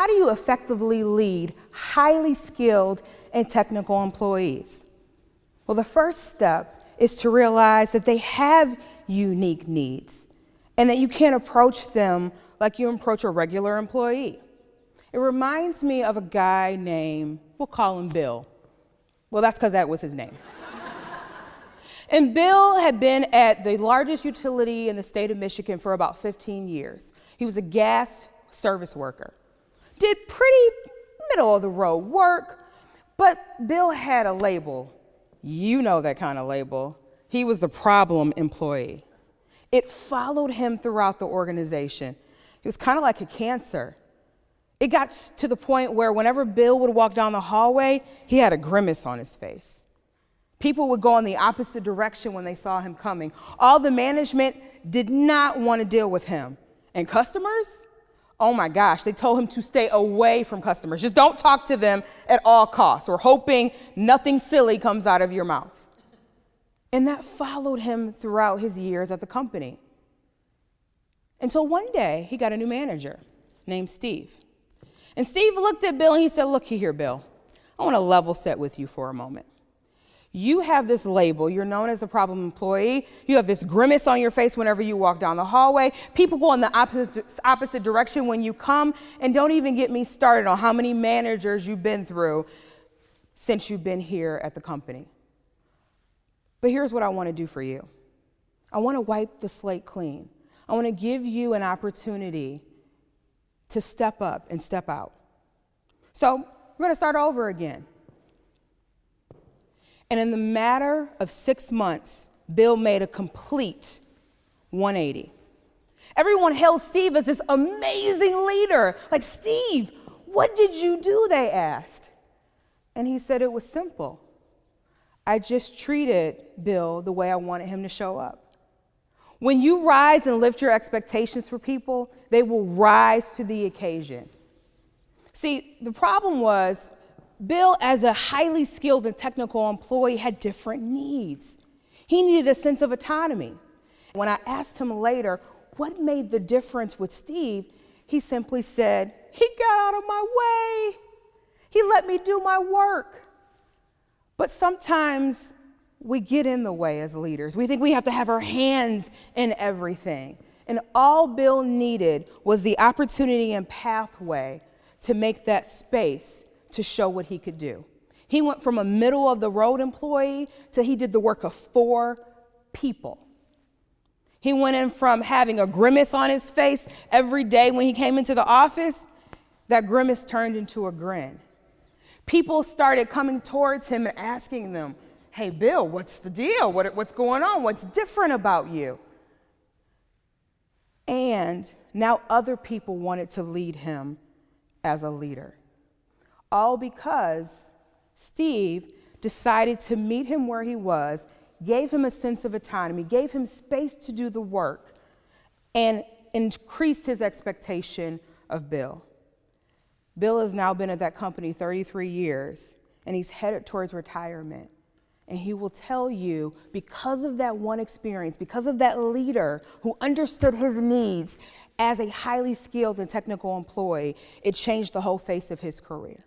How do you effectively lead highly skilled and technical employees? Well, the first step is to realize that they have unique needs and that you can't approach them like you approach a regular employee. It reminds me of a guy named, we'll call him Bill. Well, that's because that was his name. And Bill had been at the largest utility in the state of Michigan for about 15 years. He was a gas service worker. Did pretty middle of the road work, but Bill had a label. You know that kind of label. He was the problem employee. It followed him throughout the organization. It was kind of like a cancer. It got to the point where whenever Bill would walk down the hallway, he had a grimace on his face. People would go in the opposite direction when they saw him coming. All the management did not want to deal with him. And customers? Oh my gosh, they told him to stay away from customers. Just don't talk to them at all costs. We're hoping nothing silly comes out of your mouth. And that followed him throughout his years at the company. Until one day, he got a new manager named Steve. And Steve looked at Bill and he said, look here, Bill, I want to level set with you for a moment. You have this label. You're known as the problem employee. You have this grimace on your face whenever you walk down the hallway. People go in the opposite direction when you come, and don't even get me started on how many managers you've been through since you've been here at the company. But here's what I want to do for you. I want to wipe the slate clean. I want to give you an opportunity to step up and step out. So we're going to start over again. And in the matter of 6 months, Bill made a complete 180. Everyone hailed Steve as this amazing leader. Like, Steve, what did you do? They asked. And he said it was simple. I just treated Bill the way I wanted him to show up. When you rise and lift your expectations for people, they will rise to the occasion. See, the problem was, Bill, as a highly skilled and technical employee, had different needs. He needed a sense of autonomy. When I asked him later what made the difference with Steve, he simply said, he got out of my way. He let me do my work. But sometimes we get in the way as leaders. We think we have to have our hands in everything. And all Bill needed was the opportunity and pathway to make that space to show what he could do. He went from a middle of the road employee to he did the work of 4 people. He went in from having a grimace on his face every day when he came into the office. That grimace turned into a grin. People started coming towards him and asking them, hey, Bill, what's the deal? What's going on? What's different about you? And now other people wanted to lead him as a leader. All because Steve decided to meet him where he was, gave him a sense of autonomy, gave him space to do the work, and increased his expectation of Bill. Bill has now been at that company 33 years, and he's headed towards retirement. And he will tell you, because of that one experience, because of that leader who understood his needs as a highly skilled and technical employee, it changed the whole face of his career.